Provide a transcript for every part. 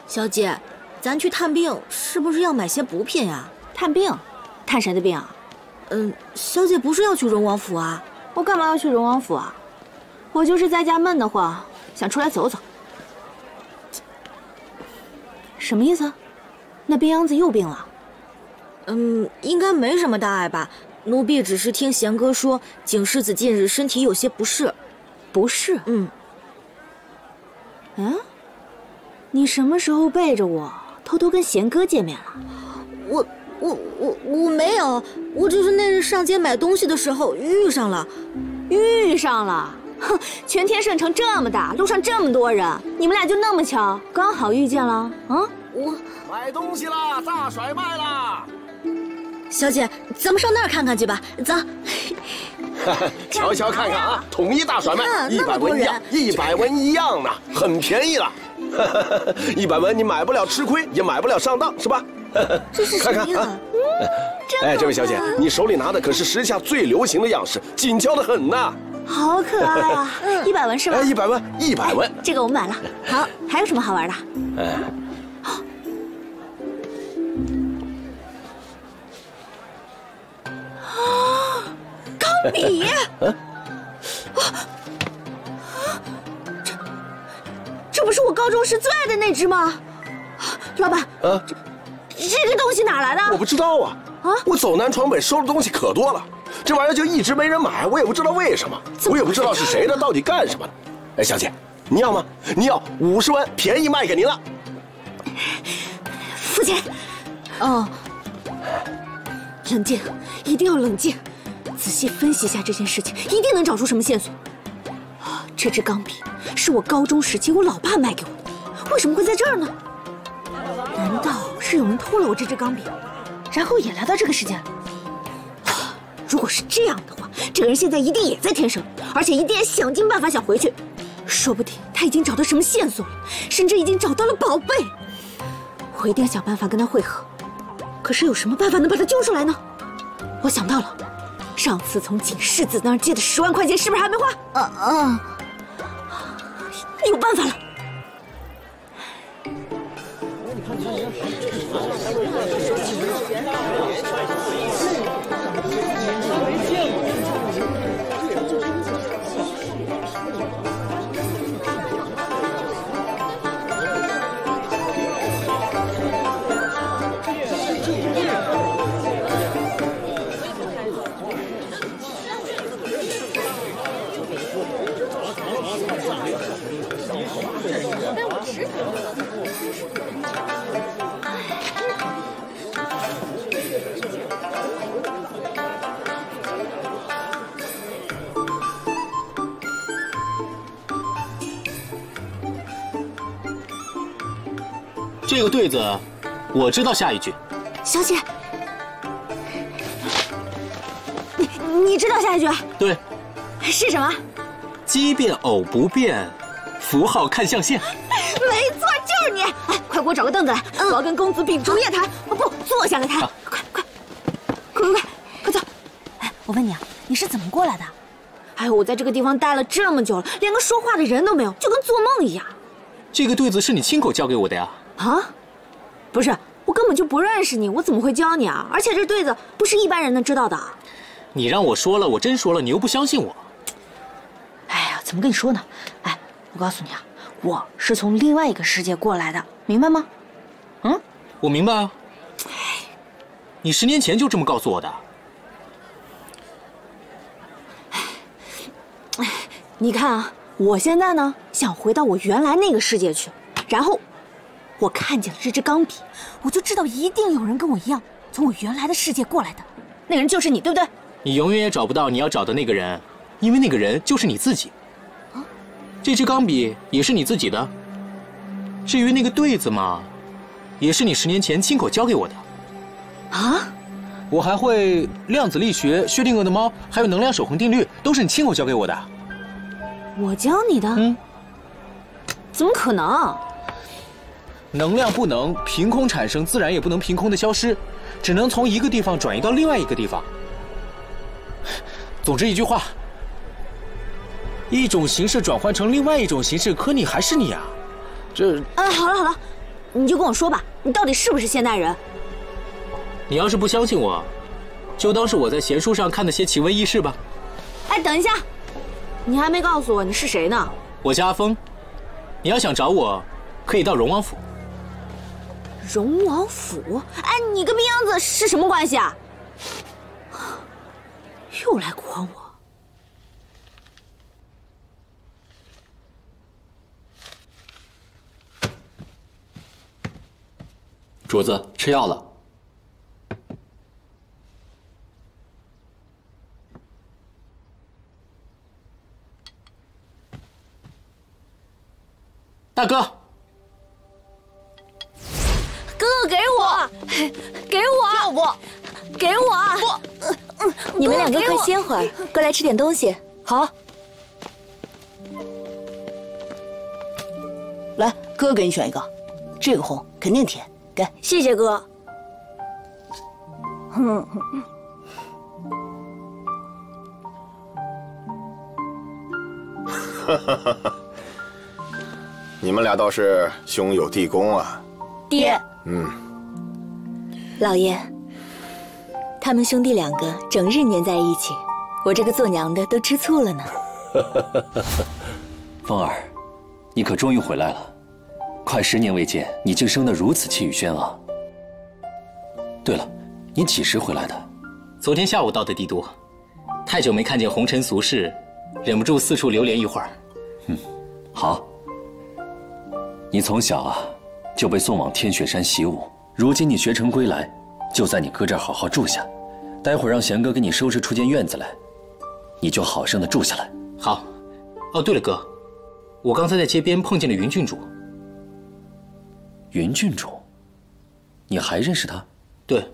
小姐，咱去探病是不是要买些补品呀？探病？探谁的病啊？小姐不是要去荣王府啊？我干嘛要去荣王府啊？我就是在家闷得慌，想出来走走。什么意思？那冰秧子又病了？应该没什么大碍吧。奴婢只是听贤哥说，景世子近日身体有些不适。不适？你什么时候背着我偷偷跟贤哥见面了？我没有，我只是那日上街买东西的时候遇上了。遇上了？哼，全天盛城这么大，路上这么多人，你们俩就那么巧，刚好遇见了啊？我买东西啦，大甩卖啦！小姐，咱们上那儿看看去吧，走。瞧瞧看看啊，统一大甩卖，100文一样，100文一样呢，很便宜了。100文你买不了吃亏，也买不了上当，是吧？这是什么呀？哎，这位小姐，你手里拿的可是时下最流行的样式，紧俏的很呐。好可爱啊！100文是吧？100文，100文。这个我们买了。好，还有什么好玩的？钢笔。这不是我高中时最爱的那支吗？老板，这个东西哪来的？我不知道啊。我走南闯北收的东西可多了，这玩意儿就一直没人买，我也不知道为什么，我也不知道是谁的，到底干什么的。哎，小姐，你要吗？你要50文，便宜卖给您了。付钱。冷静，一定要冷静，仔细分析一下这件事情，一定能找出什么线索。这支钢笔是我高中时期我老爸卖给我的，为什么会在这儿呢？难道是有人偷了我这支钢笔，然后也来到这个世界了？如果是这样的话，这个人现在一定也在天上，而且一定也想尽办法想回去。说不定他已经找到什么线索了，甚至已经找到了宝贝。我一定要想办法跟他会合。可是有什么办法能把他揪出来呢？我想到了，上次从景世子那儿借的10万块钱是不是还没花？有办法了。这个对子，我知道下一句。小姐，你知道下一句？对，是什么？奇变偶不变，符号看象限。没错，就是你！哎，快给我找个凳子来，我要跟公子秉烛夜谈。不，坐下来谈。快坐！哎，我问你啊，你是怎么过来的？哎，我在这个地方待了这么久了，连个说话的人都没有，就跟做梦一样。这个对子是你亲口教给我的呀？啊？不是，我根本就不认识你，我怎么会教你啊？而且这对子不是一般人能知道的。你让我说了，我真说了，你又不相信我。哎呀，怎么跟你说呢？哎，我告诉你啊，我是从另外一个世界过来的，明白吗？我明白啊。你10年前就这么告诉我的。你看啊，我现在呢想回到我原来那个世界去，然后我看见了这支钢笔，我就知道一定有人跟我一样从我原来的世界过来的，那个人就是你，对不对？你永远也找不到你要找的那个人，因为那个人就是你自己。这支钢笔也是你自己的。至于那个对子嘛，也是你10年前亲口教给我的。啊？我还会量子力学、薛定谔的猫，还有能量守恒定律，都是你亲口教给我的。我教你的？怎么可能？能量不能凭空产生，自然也不能凭空的消失，只能从一个地方转移到另外一个地方。总之一句话，一种形式转换成另外一种形式，可你还是你啊。这……好了，你就跟我说吧，你到底是不是现代人？你要是不相信我，就当是我在闲书上看那些奇闻异事吧。哎，等一下，你还没告诉我你是谁呢？我叫阿峰，你要想找我，可以到荣王府。荣王府？哎，你跟冰洋子是什么关系啊？又来诓我！主子，吃药了。大哥，哥哥给我，给我，要不给我？不，你们两个快歇会儿，过来吃点东西。好，来，哥给你选一个，这个红肯定甜，给。谢谢哥。你们俩倒是兄友弟恭啊！爹，老爷，他们兄弟两个整日黏在一起，我这个做娘的都吃醋了呢。凤儿，你可终于回来了，快10年未见，你竟生得如此气宇轩昂。对了，你几时回来的？昨天下午到的帝都，太久没看见红尘俗世，忍不住四处流连一会儿。好。你从小啊就被送往天雪山习武，如今你学成归来，就在你哥这儿好好住下。待会儿让贤哥给你收拾出间院子来，你就好生的住下来。好。哦，对了，哥，我刚才在街边碰见了云郡主。云郡主，你还认识她？对，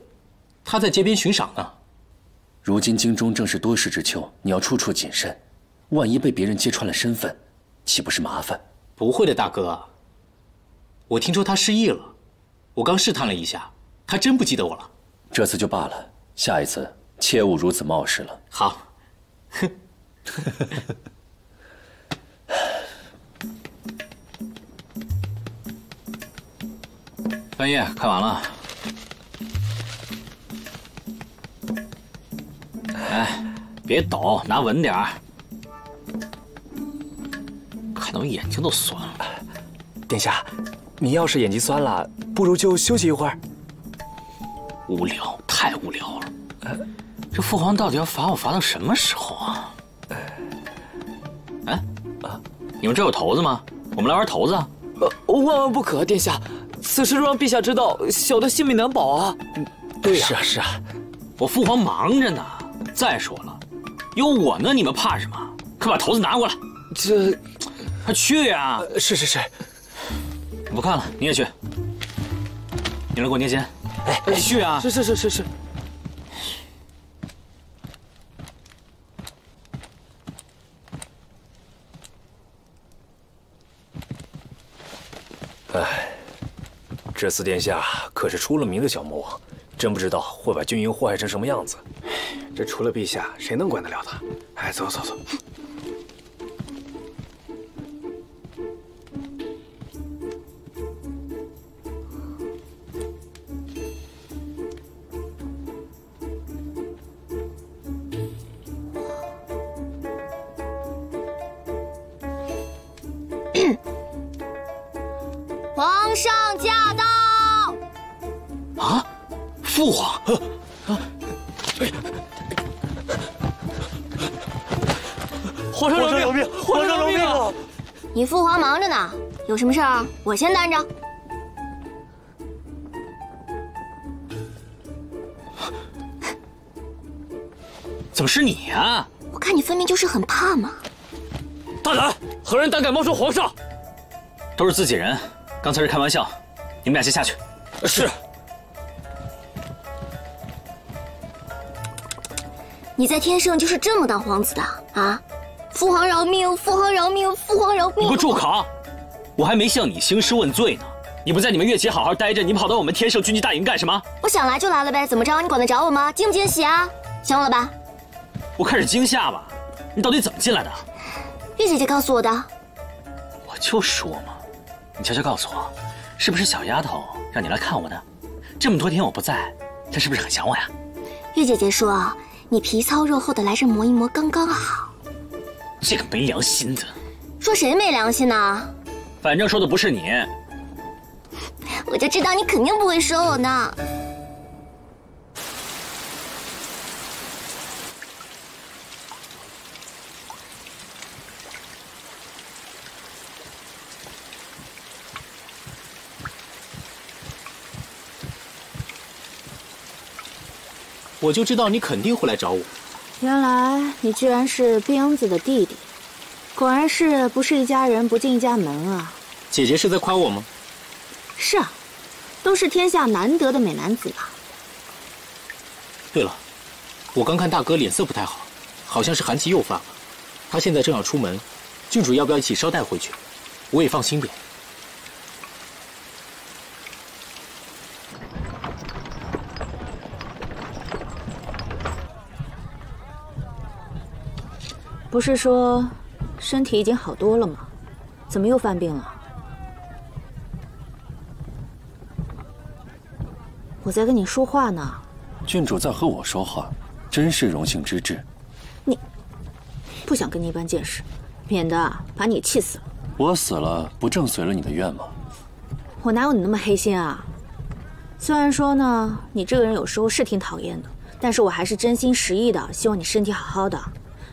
她在街边巡赏呢。如今京中正是多事之秋，你要处处谨慎，万一被别人揭穿了身份，岂不是麻烦？不会的，大哥。我听说她失忆了，我刚试探了一下，她真不记得我了。这次就罢了，下一次切勿如此冒失了。好。哼。半夜看完了。哎，别抖，拿稳点儿。看到眼睛都酸了。殿下，你要是眼睛酸了，不如就休息一会儿。无聊，太无聊了。这父皇到底要罚我罚到什么时候啊？哎，你们这有骰子吗？我们来玩骰子啊！万万不可，殿下，此事若让陛下知道，小的性命难保啊！对呀，是啊，我父皇忙着呢。再说了，有我呢，你们怕什么？快把骰子拿过来！这，快去呀！是。我不看了，你也去。你来给我捏肩。哎，去啊！是。哎，这次殿下可是出了名的小魔王，真不知道会把军营祸害成什么样子。这除了陛下，谁能管得了他？哎，走。皇上驾到！啊，父皇！皇上饶命！皇上饶命啊！你父皇忙着呢，有什么事儿我先担着。怎么是你呀？我看你分明就是很怕嘛。大胆！何人胆敢冒充皇上？都是自己人，刚才是开玩笑，你们俩先下去。是。你在天上就是这么当皇子的啊？父皇饶命！父皇饶命！父皇饶命！你给我住口！我还没向你兴师问罪呢，你不在你们岳旗好好待着，你跑到我们天圣军机大营干什么？我想来就来了呗，怎么着？你管得着我吗？惊不惊喜啊？想我了吧？我看是惊吓吧。你到底怎么进来的？月姐姐告诉我的。我就说嘛，你悄悄告诉我，是不是小丫头让你来看我的？这么多天我不在，她是不是很想我呀？月姐姐说，你皮糙肉厚的来这磨一磨刚刚好。这个没良心的！说谁没良心呢？反正说的不是你。我就知道你肯定不会说我呢。我就知道你肯定会来找我。原来你居然是冰子的弟弟，果然是不是一家人不进一家门啊！姐姐是在夸我吗？是啊，都是天下难得的美男子吧。对了，我刚看大哥脸色不太好，好像是寒气又犯了。他现在正要出门，郡主要不要一起捎带回去？我也放心点。不是说身体已经好多了吗？怎么又犯病了？我在跟你说话呢。郡主在和我说话，真是荣幸之至。你不想跟你一般见识，免得把你气死了。我死了，不正随了你的愿吗？我哪有你那么黑心啊？虽然说呢，你这个人有时候是挺讨厌的，但是我还是真心实意的希望你身体好好的。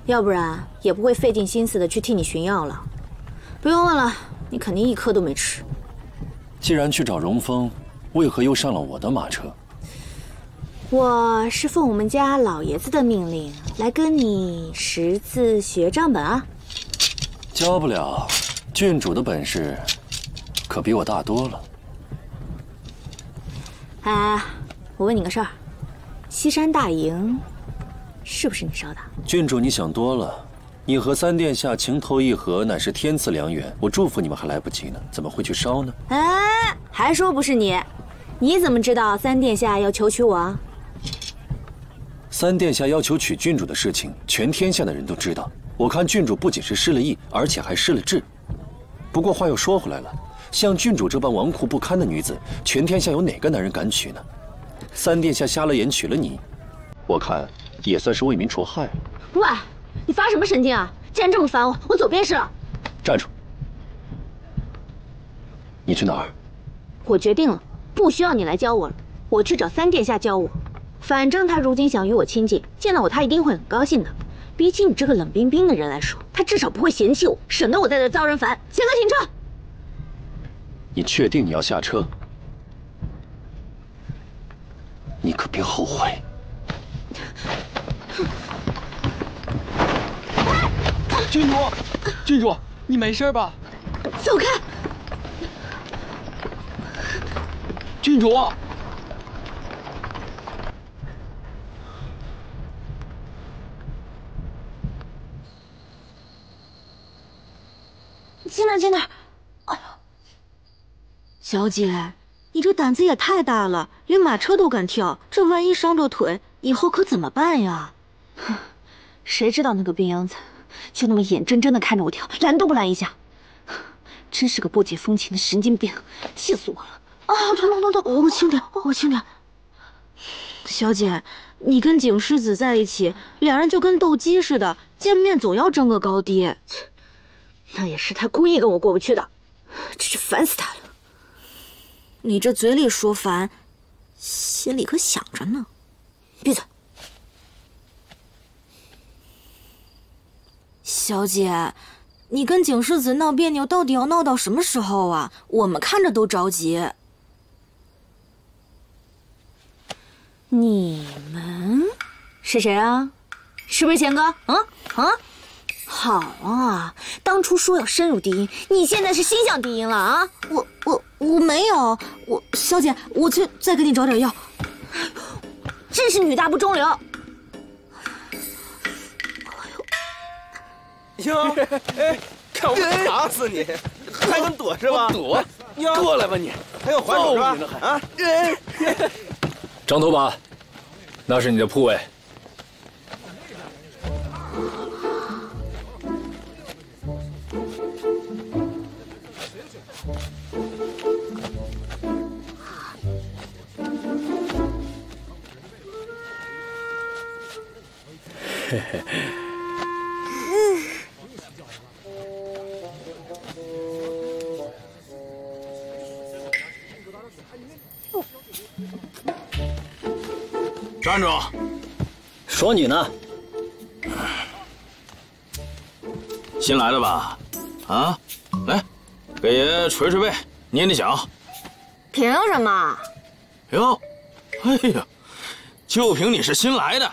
要不然也不会费尽心思的去替你寻药了。不用问了，你肯定一颗都没吃。既然去找荣峰，为何又上了我的马车？我是奉我们家老爷子的命令来跟你识字学账本啊。教不了，郡主的本事可比我大多了。哎，我问你个事儿，西山大营是不是你烧的？郡主，你想多了。你和三殿下情投意合，乃是天赐良缘。我祝福你们还来不及呢，怎么会去烧呢？哎，还说不是你？你怎么知道三殿下要求娶我？三殿下要求娶郡主的事情，全天下的人都知道。我看郡主不仅是失了义，而且还失了志。不过话又说回来了，像郡主这般纨绔不堪的女子，全天下有哪个男人敢娶呢？三殿下瞎了眼娶了你，我看也算是为民除害了。喂，你发什么神经啊？既然这么烦我，我走便是了。站住！你去哪儿？我决定了，不需要你来教我了，我去找三殿下教我。反正他如今想与我亲近，见到我他一定会很高兴的。比起你这个冷冰冰的人来说，他至少不会嫌弃我，省得我在这遭人烦。贤哥，停车！你确定你要下车？你可别后悔。郡主，郡主，你没事吧？走开！郡主。进来，进来！哎呦，小姐，你这胆子也太大了，连马车都敢跳，这万一伤着腿，以后可怎么办呀？哼，谁知道那个病秧子就那么眼睁睁的看着我跳，拦都不拦一下，真是个不解风情的神经病，气死我了！啊，痛！我轻点，我轻点。小姐，你跟景世子在一起，两人就跟斗鸡似的，见面总要争个高低。那也是他故意跟我过不去的，真是烦死他了。你这嘴里说烦，心里可想着呢。闭嘴！小姐，你跟景世子闹别扭，到底要闹到什么时候啊？我们看着都着急。你们是谁啊？是不是贤哥？好啊！当初说要深入敌营，你现在是心向敌营了啊！我没有，小姐，我去再给你找点药。真是女大不中留！哟，看我打死你，还能躲是吧？躲，过来吧你！还有还手是吧？啊！张头把，那是你的铺位。站住！说你呢。新来的吧？啊，来，给爷捶捶背，捏捏脚。凭什么？哟，哎呀，就凭你是新来的，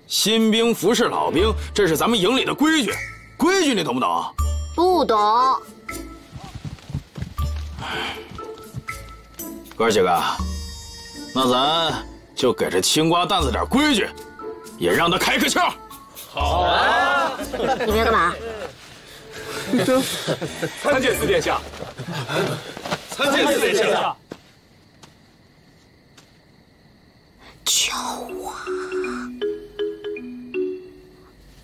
新兵服侍老兵，这是咱们营里的规矩，规矩你懂不懂？不懂。哥几个，那咱就给这青瓜蛋子点规矩，也让他开个窍。好啊！你们要干嘛？参见四殿下。参见四殿下。教我，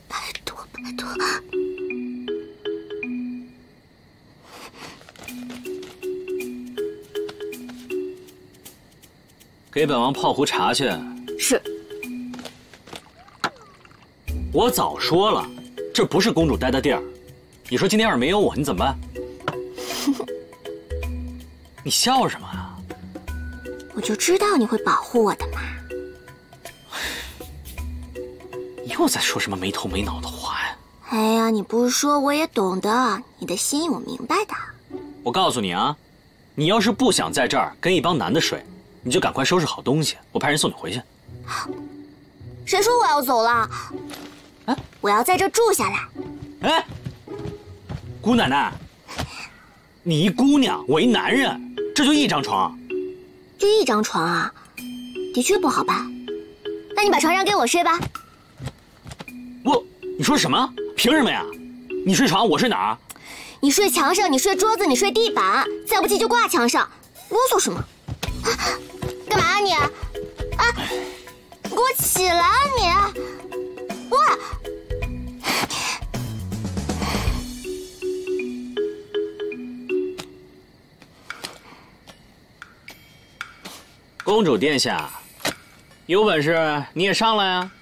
拜托拜托。给本王泡壶茶去。是。我早说了，这不是公主待的地儿。你说今天要是没有我，你怎么办？你笑什么啊？我就知道你会保护我的嘛。你又在说什么没头没脑的话呀？哎呀，你不说我也懂得，你的心意我明白的。我告诉你啊，你要是不想在这儿跟一帮男的睡，你就赶快收拾好东西，我派人送你回去。谁说我要走了？啊，我要在这住下来。哎，姑奶奶，你一姑娘，我一男人，这就一张床。就一张床啊，的确不好办。那你把床让给我睡吧。你说什么？凭什么呀？你睡床，我睡哪儿？你睡墙上，你睡桌子，你睡地板，再不济就挂墙上。啰嗦什么？干嘛啊你？啊！给我起来啊你！喂！公主殿下，有本事你也上来啊！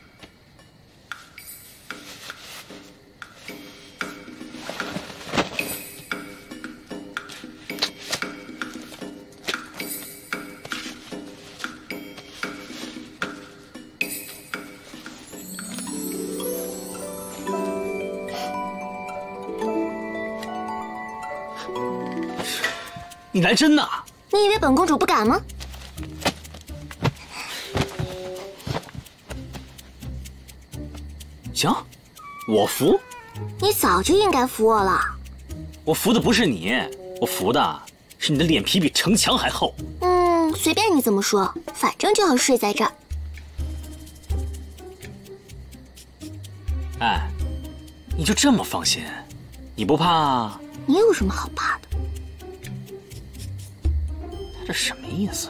你来真的？你以为本公主不敢吗？行，我服。你早就应该服我了。我服的不是你，我服的是你的脸皮比城墙还厚。随便你怎么说，反正就要睡在这儿。哎，你就这么放心？你不怕？你有什么好怕的？他这什么意思？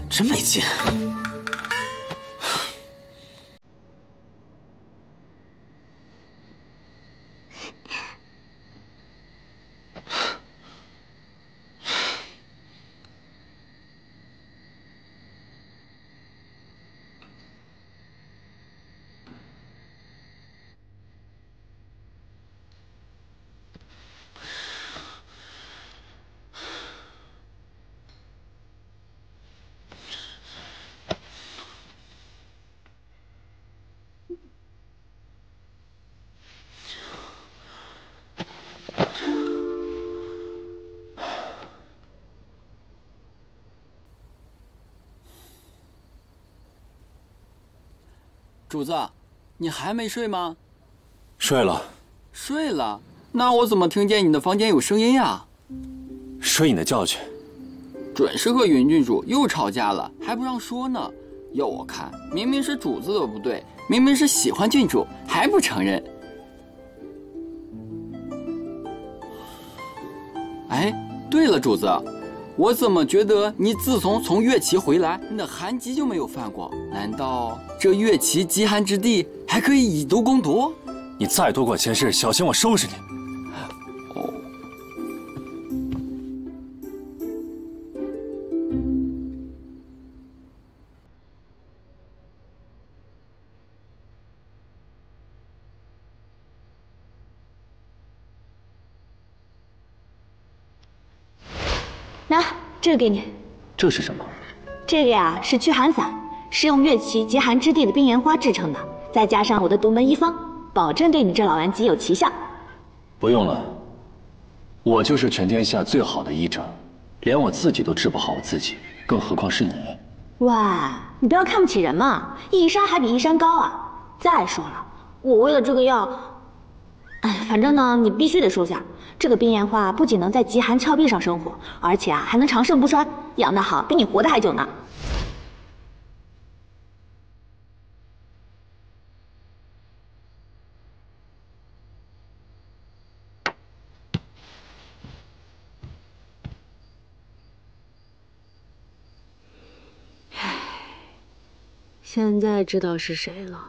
真没劲。主子，你还没睡吗？睡了。睡了？那我怎么听见你的房间有声音呀？睡你的觉去。准是和云郡主又吵架了，还不让说呢。要我看，明明是主子的不对，明明是喜欢郡主，还不承认。哎，对了，主子，我怎么觉得你自从越齐回来，那寒疾就没有犯过？难道这越齐极寒之地还可以以毒攻毒？你再多管闲事，小心我收拾你！哦。拿，这个给你。这是什么？这个呀是驱寒散，是用越齐极寒之地的冰岩花制成的，再加上我的独门医方，保证对你这老顽疾有奇效。不用了，我就是全天下最好的医者，连我自己都治不好我自己，更何况是你。哇，你不要看不起人嘛，一山还比一山高啊！再说了，我为了这个药，哎，反正呢，你必须得收下。这个冰岩花不仅能在极寒峭壁上生活，而且还能长盛不衰，养得好比你活得还久呢。现在知道是谁了，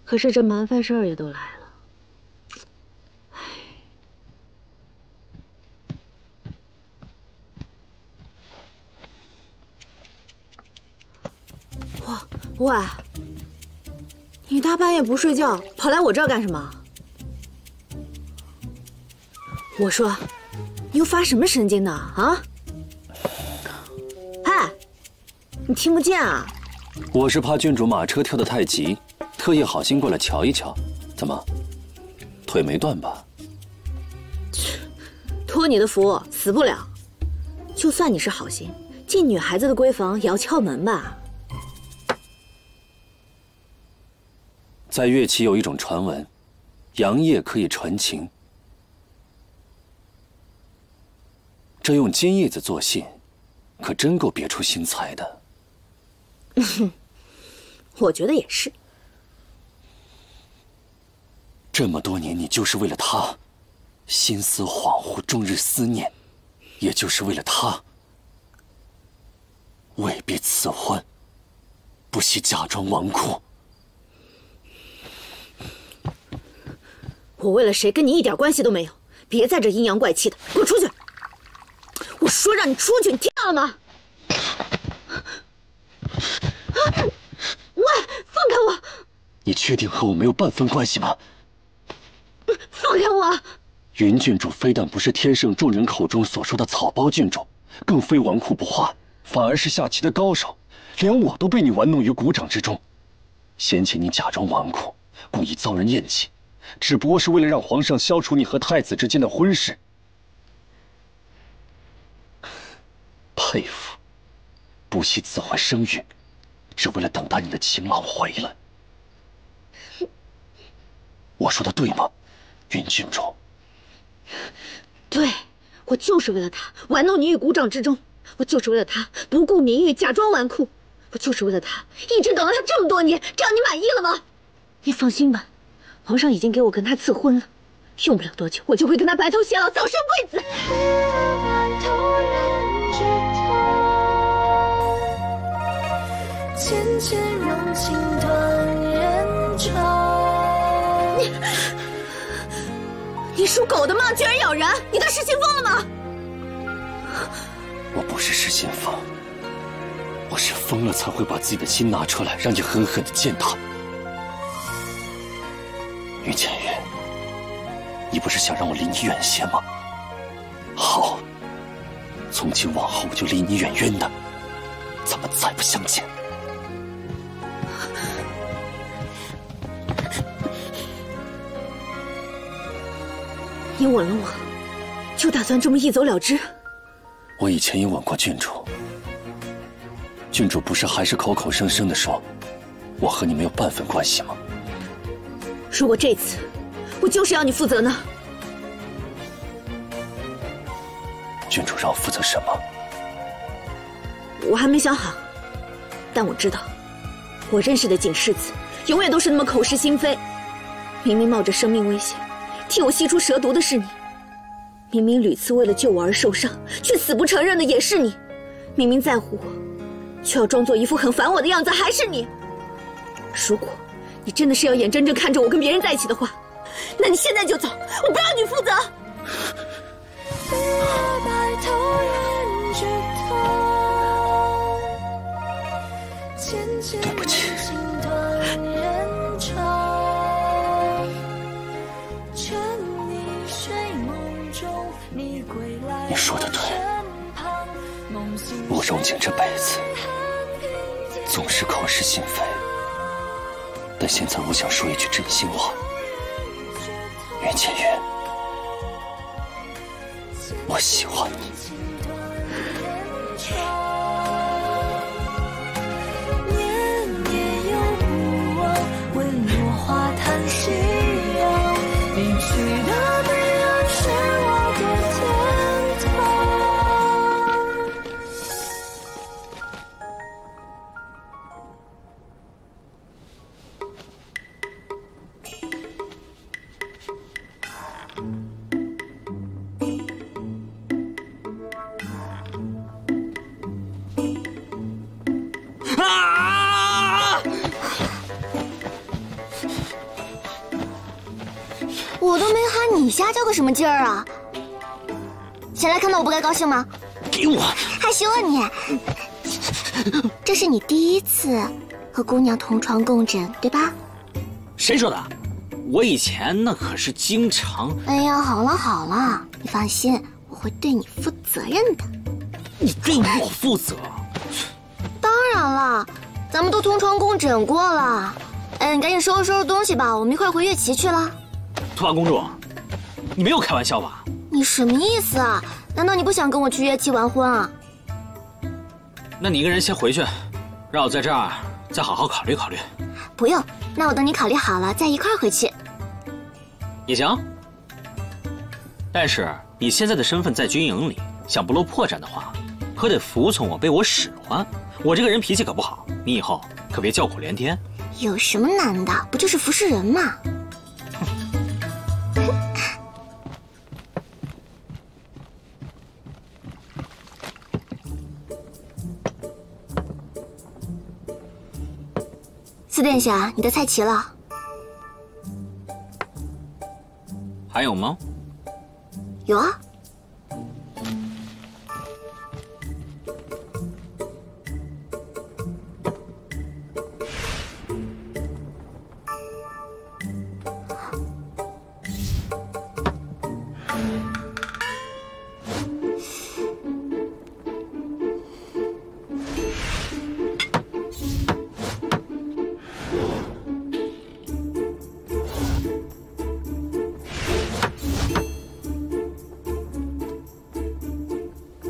可是这麻烦事儿也都来了。喂，你大半夜不睡觉，跑来我这儿干什么？我说，你又发什么神经呢？啊？嗨，你听不见啊？我是怕郡主马车跳得太急，特意好心过来瞧一瞧。怎么，腿没断吧？托你的福，死不了。就算你是好心，进女孩子的闺房也要敲门吧？在乐齐有一种传闻，阳液可以传情。这用金叶子做信，可真够别出心裁的。我觉得也是。这么多年，你就是为了他，心思恍惚，终日思念，也就是为了他，为避此婚，不惜假装纨绔。我为了谁跟你一点关系都没有，别在这阴阳怪气的，给我出去！我说让你出去，你听到了吗？喂，放开我！你确定和我没有半分关系吗？放开我！云郡主非但不是天圣众人口中所说的草包郡主，更非纨绔不化，反而是下棋的高手，连我都被你玩弄于股掌之中。先前你假装纨绔，故意遭人厌弃，只不过是为了让皇上消除你和太子之间的婚事。佩服，不惜自毁声誉，只为了等待你的情郎回来。我说的对吗，云郡主？对，我就是为了他玩弄你于股掌之中，我就是为了他不顾名誉假装纨绔，我就是为了他一直等了他这么多年，这样你满意了吗？你放心吧，皇上已经给我跟他赐婚了，用不了多久，我就会跟他白头偕老，早生贵子。渐渐融情断人愁。你属狗的吗？居然咬人！你当失心疯了吗？我不是失心疯，我是疯了才会把自己的心拿出来，让你狠狠地践踏。于浅月，你不是想让我离你远些吗？好，从今往后我就离你远远的，咱们再不相见。你吻了我，就打算这么一走了之？我以前也吻过郡主，郡主不是还是口口声声地说我和你没有半分关系吗？如果这次我就是要你负责呢？郡主让我负责什么？我还没想好，但我知道，我认识的景世子永远都是那么口是心非。明明冒着生命危险替我吸出蛇毒的是你，明明屡次为了救我而受伤，却死不承认的也是你。明明在乎我，却要装作一副很烦我的样子，还是你。如果你真的是要眼睁睁看着我跟别人在一起的话，那你现在就走，我不要你负责。对不起。你说的对，我荣景这辈子总是口是心非，但现在我想说一句真心话，袁千云，我喜欢你。我都没喊你瞎叫个什么劲儿啊！谁来看到我不该高兴吗？给我！害羞啊你！这是你第一次和姑娘同床共枕，对吧？谁说的？我以前那可是经常……哎呀，好了好了，你放心，我会对你负责任的。你对我负责？当然了，咱们都同床共枕过了。你赶紧收拾收拾东西吧，我们一块回月齐去了。兔花公主，你没有开玩笑吧？你什么意思啊？难道你不想跟我去月齐完婚啊？那你一个人先回去，让我在这儿再好好考虑考虑。不用，那我等你考虑好了再一块回去。也行。但是你现在的身份在军营里，想不露破绽的话，可得服从我，被我使唤。我这个人脾气可不好，你以后可别叫苦连天。有什么难的？不就是服侍人吗？四殿下，你的菜齐了。还有吗？有啊。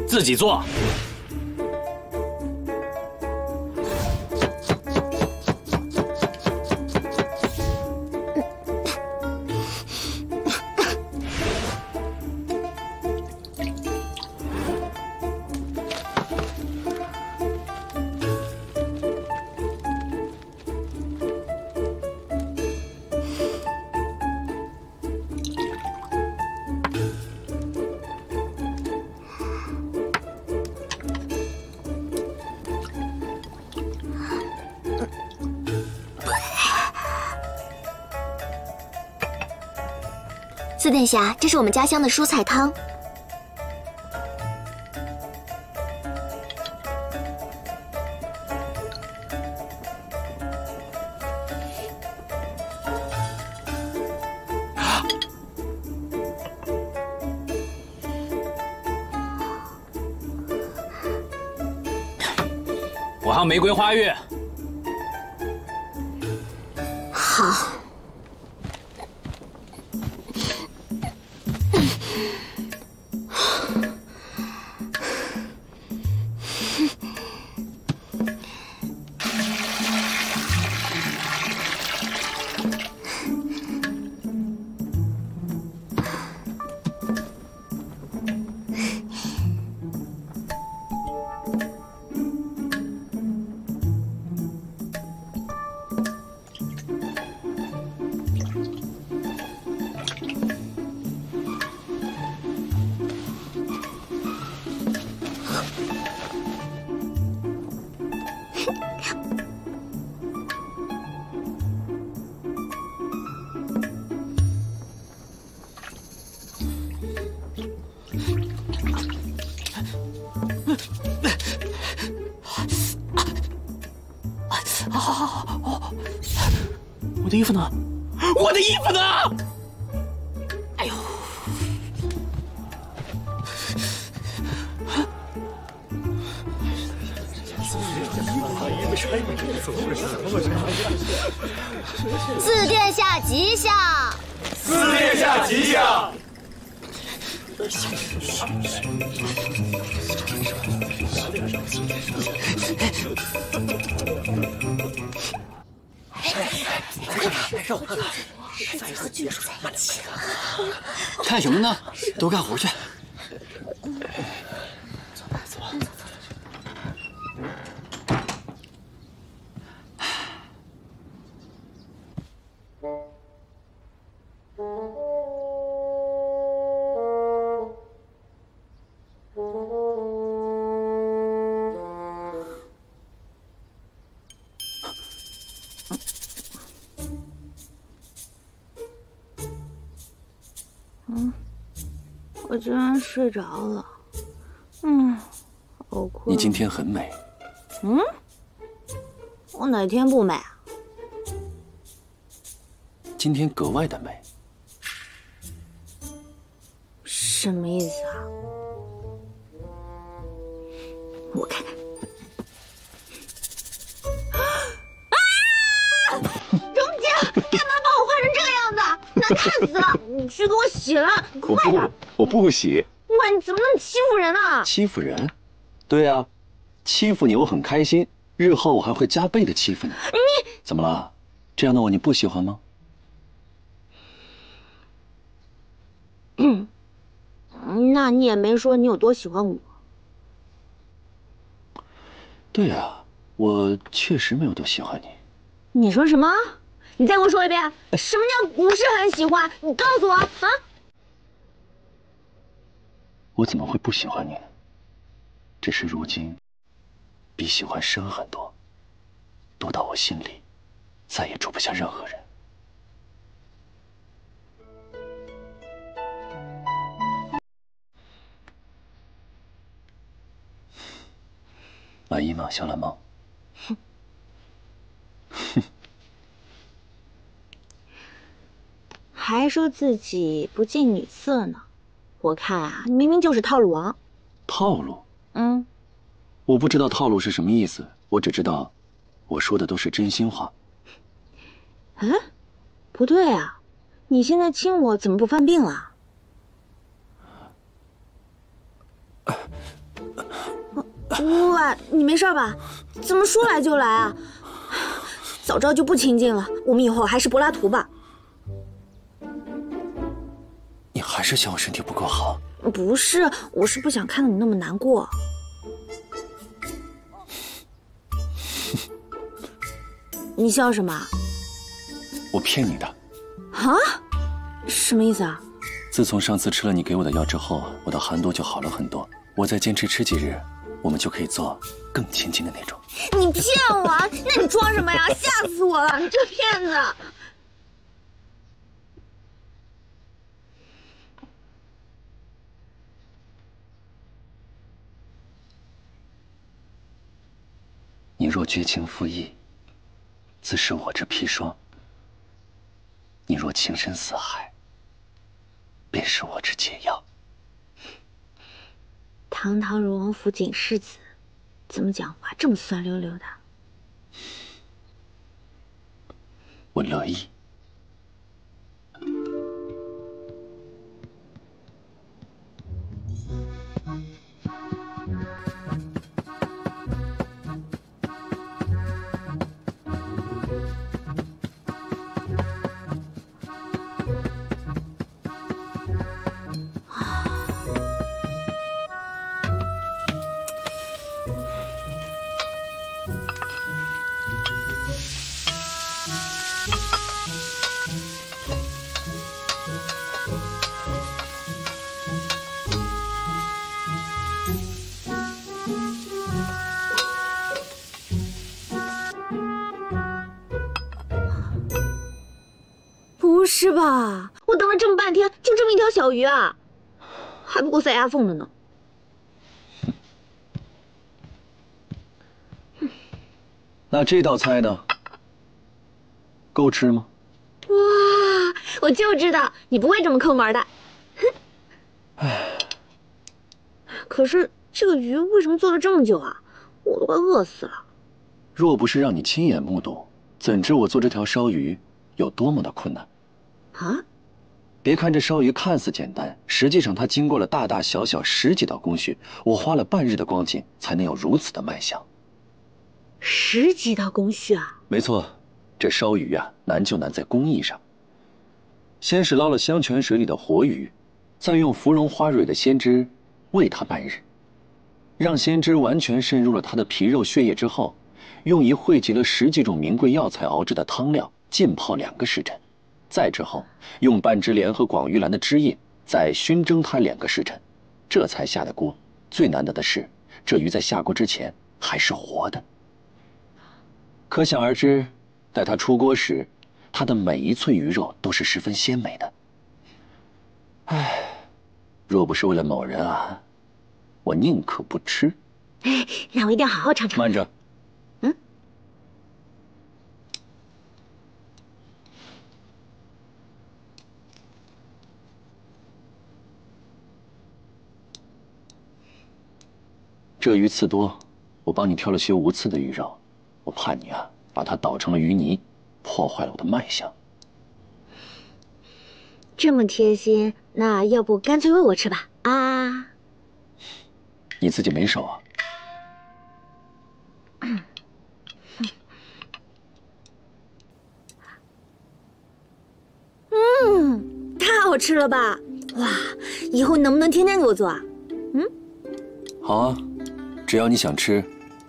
自己做。四殿下，这是我们家乡的蔬菜汤。我还有玫瑰花浴。好。好。我的衣服呢？我的衣服呢？哎呦！四殿下吉祥！四殿下吉祥！看什么呢？都干活去。我居然睡着了，好困。你今天很美。我哪天不美啊？今天格外的美。什么意思啊？我看看。钟姐，干嘛把我画成这个样子？难看死了！你去给我洗了，快点！我不洗。哇，你怎么那么欺负人啊？欺负人？对啊，欺负你我很开心，日后我还会加倍的欺负你。你怎么了？这样的我你不喜欢吗？那你也没说你有多喜欢我。对啊，我确实没有多喜欢你。你说什么？你再给我说一遍，什么叫不是很喜欢？你告诉我啊！我怎么会不喜欢你呢？只是如今比喜欢深很多，多到我心里再也住不下任何人。满意吗，小蓝猫？还说自己不近女色呢，我看啊，你明明就是套路王。套路？我不知道套路是什么意思，我只知道，我说的都是真心话。不对啊，你现在亲我怎么不犯病了？喂，你没事吧？怎么说来就来啊？早知道就不亲近了，我们以后还是柏拉图吧。你还是嫌我身体不够好？不是，我是不想看到你那么难过。你笑什么？我骗你的。啊？什么意思啊？自从上次吃了你给我的药之后，我的寒毒就好了很多。我再坚持吃几日，我们就可以做更亲近的那种。你骗我啊？那你装什么呀？吓死我了！你这个骗子！你若绝情负义，自是我之砒霜；你若情深似海，便是我之解药。堂堂荣王府锦世子，怎么讲话这么酸溜溜的？我乐意。不是吧？我等了这么半天，就这么一条小鱼啊，还不够塞牙缝的呢。那这道菜呢？够吃吗？哇，我就知道你不会这么抠门的。唉，可是这个鱼为什么做了这么久啊？我都快饿死了。若不是让你亲眼目睹，怎知我做这条烧鱼有多么的困难？啊？别看这烧鱼看似简单，实际上它经过了大大小小10几道工序，我花了半日的光景才能有如此的卖相。10几道工序啊？没错，这烧鱼啊，难就难在工艺上。先是捞了香泉水里的活鱼，再用芙蓉花蕊的鲜汁喂它半日，让鲜汁完全渗入了它的皮肉血液之后，用一汇集了10几种名贵药材熬制的汤料浸泡2个时辰。再之后，用半只莲和广玉兰的汁液再熏蒸它2个时辰，这才下的锅。最难得的是，这鱼在下锅之前还是活的。可想而知，待它出锅时，它的每一寸鱼肉都是十分鲜美的。唉，若不是为了某人啊，我宁可不吃。那我一定要好好尝尝。慢着。这鱼刺多，我帮你挑了些无刺的鱼肉，我怕你啊把它捣成了鱼泥，破坏了我的卖相。这么贴心，那要不干脆喂我吃吧？啊！你自己没手啊？太好吃了吧！哇，以后你能不能天天给我做啊？好啊。只要你想吃，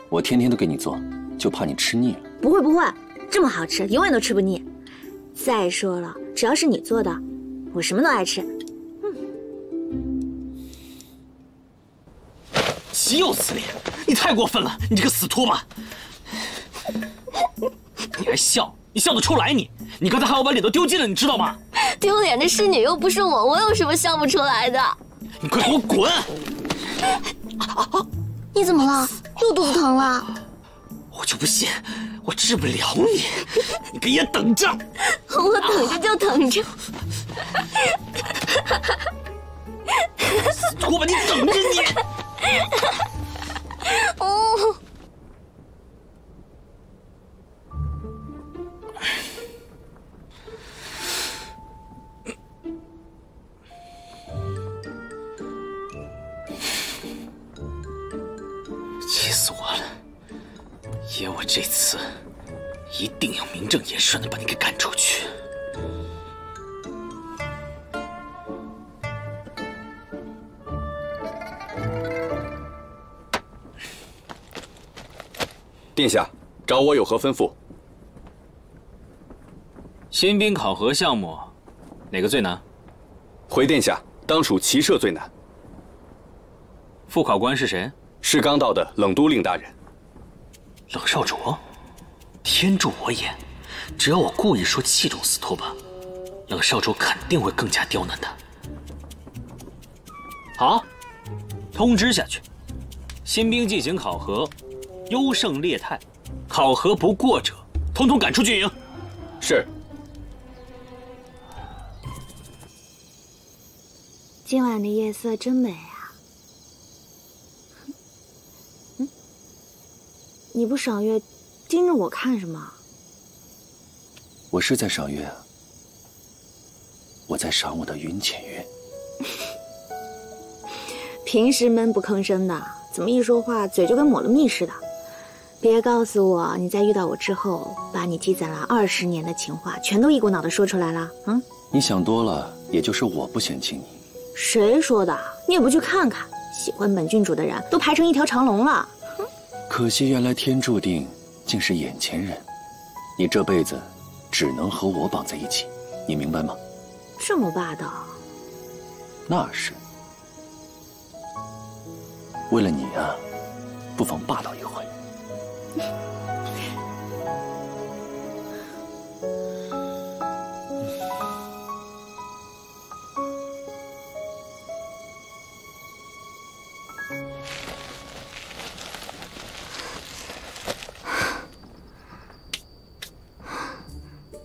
我天天都给你做，就怕你吃腻了。不会不会，这么好吃，永远都吃不腻。再说了，只要是你做的，我什么都爱吃。岂死你！你太过分了，你这个死拖把！你还笑？你笑得出来你？你刚才还要把脸都丢尽了，你知道吗？丢脸的是你，又不是我，我有什么笑不出来的？你快给我滚！你怎么了？又肚子疼了？我就不信我治不了你，你给爷等着！我等着就等着。死拖把，你等着你！哦。气死我了！爷，我这次一定要名正言顺的把你给赶出去。殿下，找我有何吩咐？新兵考核项目，哪个最难？回殿下，当属骑射最难。副考官是谁？是刚到的冷都令大人。冷少卓，天助我也！只要我故意说器重死拖把，冷少卓肯定会更加刁难他。好，通知下去，新兵进行考核，优胜劣汰，考核不过者，统统赶出军营。是。今晚的夜色真美啊！你不赏月，盯着我看什么？我是在赏月啊，我在赏我的云浅月。平时闷不吭声的，怎么一说话嘴就跟抹了蜜似的？别告诉我你在遇到我之后，把你积攒了20年的情话全都一股脑的说出来了？你想多了，也就是我不嫌弃你。谁说的？你也不去看看，喜欢本郡主的人都排成一条长龙了。可惜原来天注定竟是眼前人，你这辈子只能和我绑在一起，你明白吗？这么霸道？那是。为了你啊，不妨霸道一回。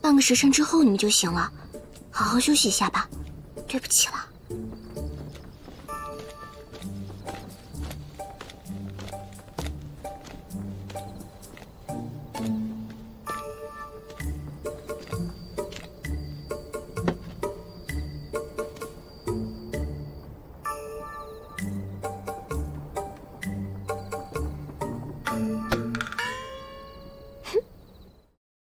半个时辰之后你们就醒了，好好休息一下吧。对不起了。